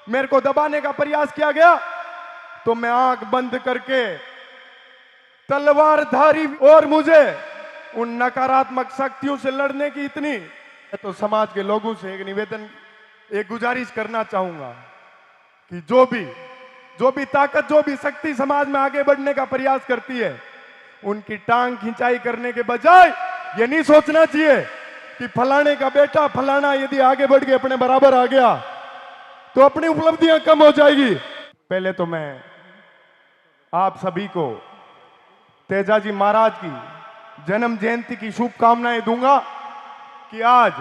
मेरे को दबाने का प्रयास किया गया तो मैं आंख बंद करके तलवारधारी, और मुझे उन नकारात्मक शक्तियों से लड़ने की इतनी, तो समाज के लोगों से एक निवेदन, एक गुजारिश करना चाहूंगा कि जो भी ताकत, जो भी शक्ति समाज में आगे बढ़ने का प्रयास करती है, उनकी टांग खिंचाई करने के बजाय ये नहीं सोचना चाहिए कि फलाने का बेटा फलाना यदि आगे बढ़ के अपने बराबर आ गया तो अपनी उपलब्धियां कम हो जाएगी। पहले तो मैं आप सभी को तेजाजी महाराज की जन्म जयंती की शुभकामनाएं दूंगा कि आज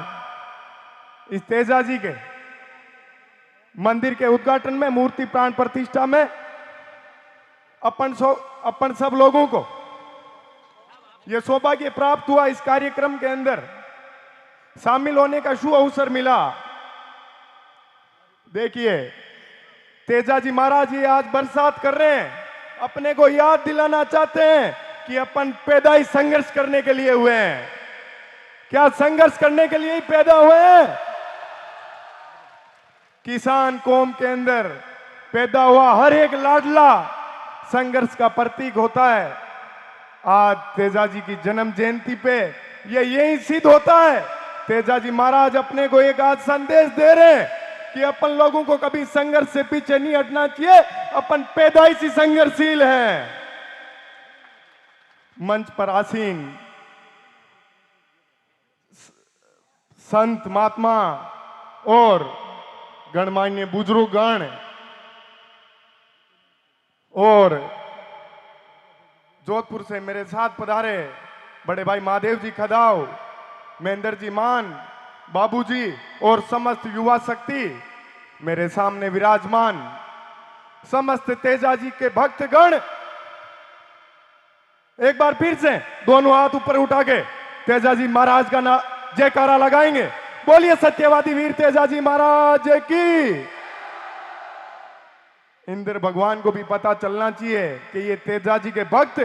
इस तेजाजी के मंदिर के उद्घाटन में, मूर्ति प्राण प्रतिष्ठा में अपन सब लोगों को यह सौभाग्य प्राप्त हुआ, इस कार्यक्रम के अंदर शामिल होने का शुभ अवसर मिला। देखिए, तेजाजी महाराज ये आज बरसात कर रहे हैं, अपने को याद दिलाना चाहते हैं कि अपन पैदाइश संघर्ष करने के लिए हुए हैं। क्या संघर्ष करने के लिए ही पैदा हुए हैं? किसान कौम के अंदर पैदा हुआ हर एक लाडला संघर्ष का प्रतीक होता है। आज तेजाजी की जन्म जयंती पे यही सिद्ध होता है। तेजाजी महाराज अपने को एक आज संदेश दे रहे हैं कि अपन लोगों को कभी संघर्ष से पीछे नहीं हटना चाहिए, अपन पैदाइशी संघर्षशील हैं। मंच पर आसीन संत महात्मा और गणमान्य बुजुर्गगण और जोधपुर से मेरे साथ पधारे बड़े भाई महादेव जी खदाव, महेंद्र जी मान, बाबूजी और समस्त युवा शक्ति मेरे सामने विराजमान, समस्त तेजाजी के भक्तगण, एक बार फिर से दोनों हाथ ऊपर उठा के तेजाजी महाराज का जयकारा लगाएंगे। बोलिए सत्यवादी वीर तेजाजी महाराज की। इंद्र भगवान को भी पता चलना चाहिए कि ये तेजाजी के भक्त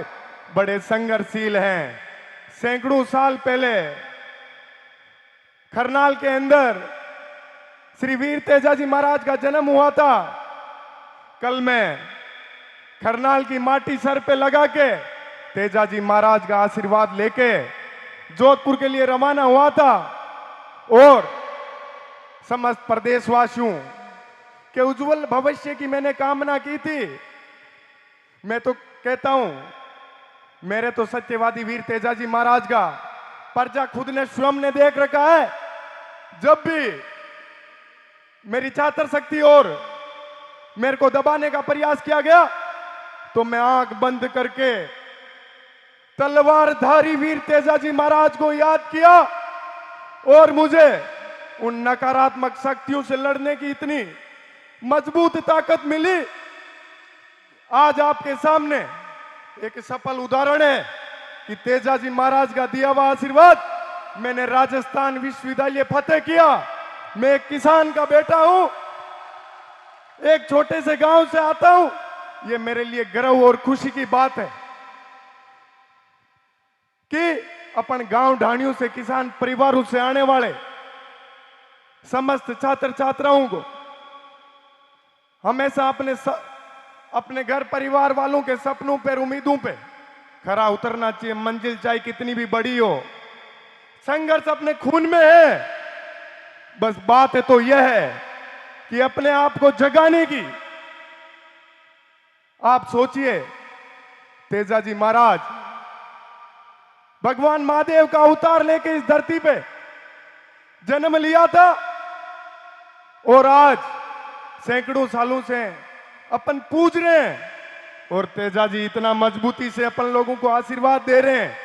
बड़े संघर्षशील हैं। सैकड़ों साल पहले करनाल के अंदर श्री वीर तेजाजी महाराज का जन्म हुआ था। कल मैं करनाल की माटी सर पे लगा के तेजाजी महाराज का आशीर्वाद लेके जोधपुर के लिए रवाना हुआ था और समस्त प्रदेशवासियों के उज्जवल भविष्य की मैंने कामना की थी। मैं तो कहता हूं, मेरे तो सत्यवादी वीर तेजाजी महाराज का पर्चा खुद ने स्वयं ने देख रखा है। जब भी मेरी चातर शक्ति और मेरे को दबाने का प्रयास किया गया तो मैं आंख बंद करके तलवारधारी वीर तेजाजी महाराज को याद किया और मुझे उन नकारात्मक शक्तियों से लड़ने की इतनी मजबूत ताकत मिली। आज आपके सामने एक सफल उदाहरण है कि तेजाजी महाराज का दिया हुआ आशीर्वाद मैंने राजस्थान विश्वविद्यालय फतेह किया। मैं एक किसान का बेटा हूं, एक छोटे से गांव से आता हूं। यह मेरे लिए गर्व और खुशी की बात है कि अपन गांव ढाणियों से, किसान परिवारों से आने वाले समस्त छात्र छात्राओं को हमेशा अपने घर परिवार वालों के सपनों पर, उम्मीदों पे खरा उतरना चाहिए। मंजिल चाहे कितनी भी बड़ी हो, संघर्ष अपने खून में है। बस बात है तो यह है कि अपने आप को जगाने की। आप सोचिए, तेजाजी महाराज भगवान महादेव का अवतार लेके इस धरती पे जन्म लिया था और आज सैकड़ों सालों से अपन पूज रहे हैं और तेजाजी इतना मजबूती से अपन लोगों को आशीर्वाद दे रहे हैं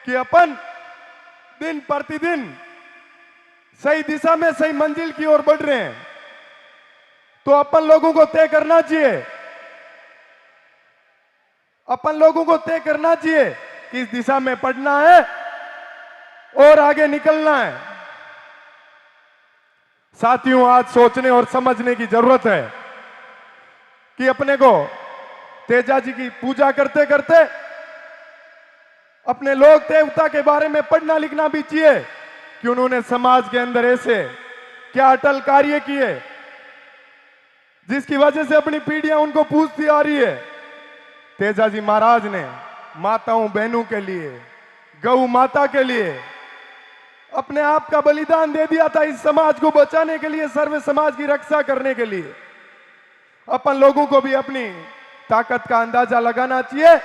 कि अपन दिन प्रतिदिन सही दिशा में, सही मंजिल की ओर बढ़ रहे हैं। तो अपन लोगों को तय करना चाहिए, अपन लोगों को तय करना चाहिए किस दिशा में पढ़ना है और आगे निकलना है। साथियों, आज सोचने और समझने की जरूरत है कि अपने को तेजाजी की पूजा करते करते अपने लोक देवता के बारे में पढ़ना लिखना भी चाहिए कि उन्होंने समाज के अंदर ऐसे क्या अटल कार्य किए जिसकी वजह से अपनी पीढ़ियां उनको पूछती आ रही है। तेजाजी महाराज ने माताओं बहनों के लिए, गौ माता के लिए अपने आप का बलिदान दे दिया था, इस समाज को बचाने के लिए, सर्व समाज की रक्षा करने के लिए। अपन लोगों को भी अपनी ताकत का अंदाजा लगाना चाहिए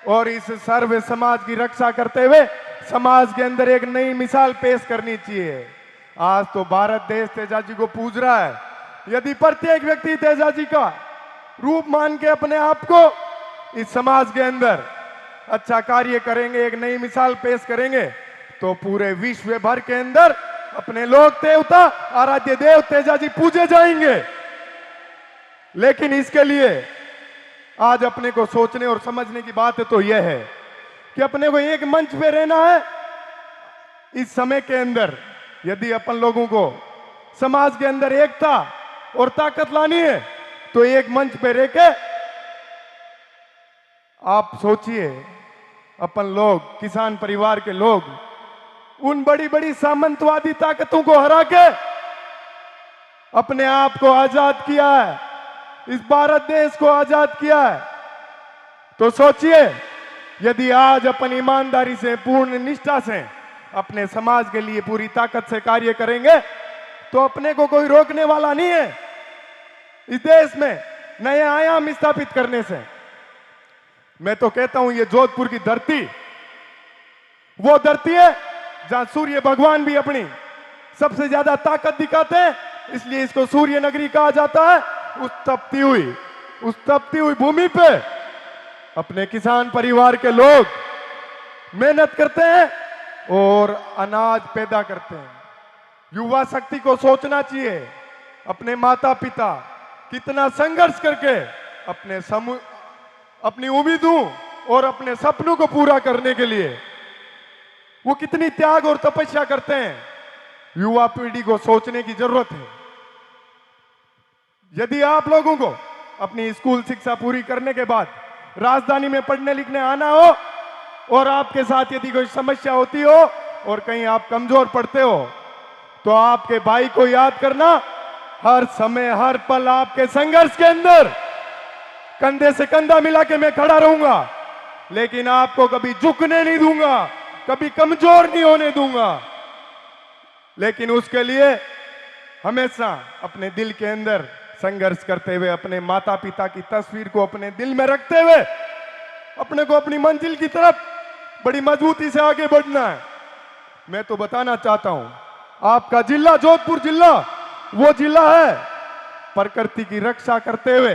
और इस सर्व समाज की रक्षा करते हुए समाज के अंदर एक नई मिसाल पेश करनी चाहिए। आज तो भारत देश तेजाजी को पूज रहा है। यदि प्रत्येक व्यक्ति तेजाजी का रूप मान के अपने आप को इस समाज के अंदर अच्छा कार्य करेंगे, एक नई मिसाल पेश करेंगे, तो पूरे विश्व भर के अंदर अपने लोक देवता, आराध्य देव तेजाजी पूजे जाएंगे। लेकिन इसके लिए आज अपने को सोचने और समझने की बात तो यह है कि अपने को एक मंच पे रहना है। इस समय के अंदर यदि अपन लोगों को समाज के अंदर एकता और ताकत लानी है तो एक मंच पे रह के आप सोचिए, अपन लोग किसान परिवार के लोग उन बड़ी बड़ी सामंतवादी ताकतों को हरा के अपने आप को आजाद किया है, इस भारत देश को आजाद किया है। तो सोचिए, यदि आज अपन ईमानदारी से, पूर्ण निष्ठा से अपने समाज के लिए पूरी ताकत से कार्य करेंगे तो अपने को कोई रोकने वाला नहीं है इस देश में नए आयाम स्थापित करने से। मैं तो कहता हूं, ये जोधपुर की धरती वो धरती है जहां सूर्य भगवान भी अपनी सबसे ज्यादा ताकत दिखाते हैं, इसलिए इसको सूर्य नगरी कहा जाता है। उस तपती हुई भूमि पे अपने किसान परिवार के लोग मेहनत करते हैं और अनाज पैदा करते हैं। युवा शक्ति को सोचना चाहिए, अपने माता पिता कितना संघर्ष करके अपनी उम्मीदों और अपने सपनों को पूरा करने के लिए वो कितनी त्याग और तपस्या करते हैं। युवा पीढ़ी को सोचने की जरूरत है। यदि आप लोगों को अपनी स्कूल शिक्षा पूरी करने के बाद राजधानी में पढ़ने लिखने आना हो और आपके साथ यदि कोई समस्या होती हो और कहीं आप कमजोर पड़ते हो तो आपके भाई को याद करना, हर समय हर पल आपके संघर्ष के अंदर कंधे से कंधा मिला के मैं खड़ा रहूंगा, लेकिन आपको कभी झुकने नहीं दूंगा, कभी कमजोर नहीं होने दूंगा। लेकिन उसके लिए हमेशा अपने दिल के अंदर संघर्ष करते हुए, अपने माता पिता की तस्वीर को अपने दिल में रखते हुए अपने को अपनी मंजिल की तरफ बड़ी मजबूती से आगे बढ़ना है। मैं तो बताना चाहता हूं, आपका जिला जोधपुर जिला वो जिला है प्रकृति की रक्षा करते हुए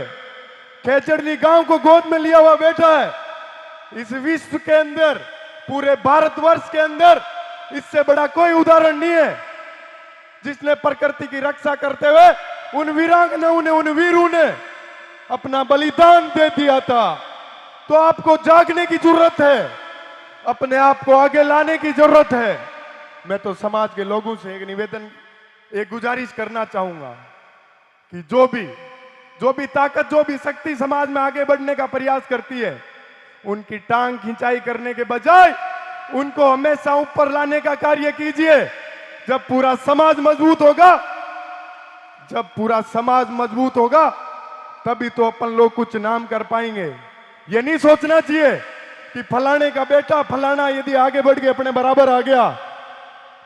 खेचड़ली गांव को गोद में लिया हुआ बैठा है। इस विश्व के अंदर, पूरे भारतवर्ष के अंदर इससे बड़ा कोई उदाहरण नहीं है जिसने प्रकृति की रक्षा करते हुए उन वीरांगनाओं ने, उन वीरों ने अपना बलिदान दे दिया था। तो आपको जागने की जरूरत है, अपने आप को आगे लाने की जरूरत है। मैं तो समाज के लोगों से एक निवेदन, एक गुजारिश करना चाहूंगा कि जो भी ताकत, जो भी शक्ति समाज में आगे बढ़ने का प्रयास करती है, उनकी टांग खिंचाई करने के बजाय उनको हमेशा ऊपर लाने का कार्य कीजिए। जब पूरा समाज मजबूत होगा तभी तो अपन लोग कुछ नाम कर पाएंगे। ये नहीं सोचना चाहिए कि फलाने का बेटा फलाना यदि आगे बढ़ के अपने बराबर आ गया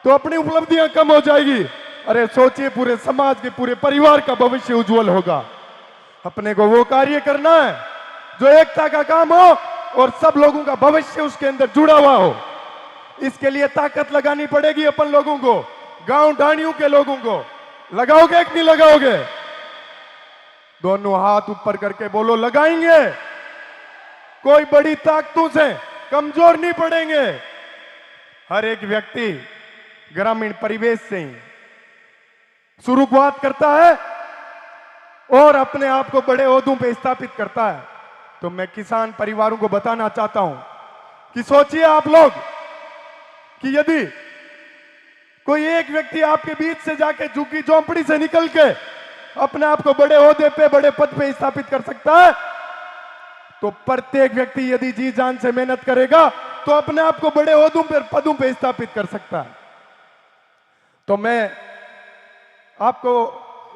तो अपनी उपलब्धियां कम हो जाएगी। अरे सोचिए, पूरे समाज के, पूरे परिवार का भविष्य उज्जवल होगा। अपने को वो कार्य करना है जो एकता का काम हो और सब लोगों का भविष्य उसके अंदर जुड़ा हुआ हो। इसके लिए ताकत लगानी पड़ेगी अपन लोगों को, गांव ढाणियों के लोगों को। लगाओगे कि नहीं लगाओगे? दोनों हाथ ऊपर करके बोलो, लगाएंगे। कोई बड़ी ताकतों से कमजोर नहीं पड़ेंगे। हर एक व्यक्ति ग्रामीण परिवेश से ही शुरुआत करता है और अपने आप को बड़े ओहदों पे स्थापित करता है। तो मैं किसान परिवारों को बताना चाहता हूं कि सोचिए आप लोग कि यदि कोई एक व्यक्ति आपके बीच से जाके झुग्गी झोंपड़ी से निकल के अपने आप को बड़े ओहदे पे, बड़े पद पे स्थापित कर सकता है, तो प्रत्येक व्यक्ति यदि जी जान से मेहनत करेगा तो अपने आप को बड़े ओहदों पर, पदों पे स्थापित कर सकता है। तो मैं आपको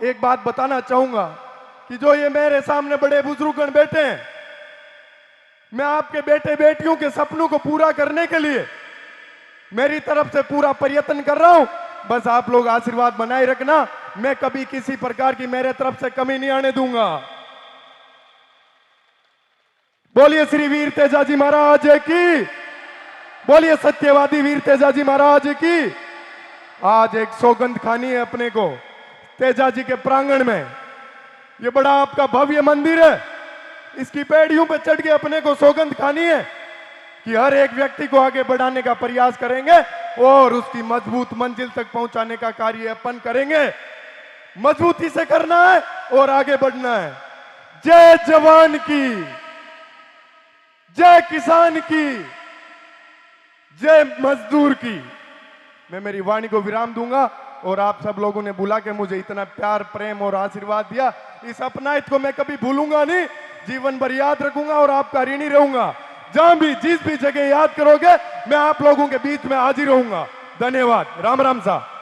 एक बात बताना चाहूंगा कि जो ये मेरे सामने बड़े बुजुर्गगण बैठे हैं, मैं आपके बेटे बेटियों के सपनों को पूरा करने के लिए मेरी तरफ से पूरा प्रयत्न कर रहा हूं। बस आप लोग आशीर्वाद बनाए रखना, मैं कभी किसी प्रकार की मेरे तरफ से कमी नहीं आने दूंगा। बोलिए श्री वीर तेजाजी महाराज की, बोलिए सत्यवादी वीर तेजाजी महाराज की। आज एक सौगंध खानी है अपने को तेजाजी के प्रांगण में। ये बड़ा आपका भव्य मंदिर है, इसकी पेड़ियों पे चढ़ के अपने को सौगंध खानी है कि हर एक व्यक्ति को आगे बढ़ाने का प्रयास करेंगे और उसकी मजबूत मंजिल तक पहुंचाने का कार्य अपन करेंगे। मजबूती से करना है और आगे बढ़ना है। जय जवान की, जय किसान की, जय मजदूर की। मैं मेरी वाणी को विराम दूंगा और आप सब लोगों ने बुला के मुझे इतना प्यार प्रेम और आशीर्वाद दिया, इस अपनायत को मैं कभी भूलूंगा नहीं, जीवन भर याद रखूंगा और आपका ऋणी रहूंगा। जहां भी जिस भी जगह याद करोगे मैं आप लोगों के बीच में हाजिर रहूंगा। धन्यवाद। राम राम साहब।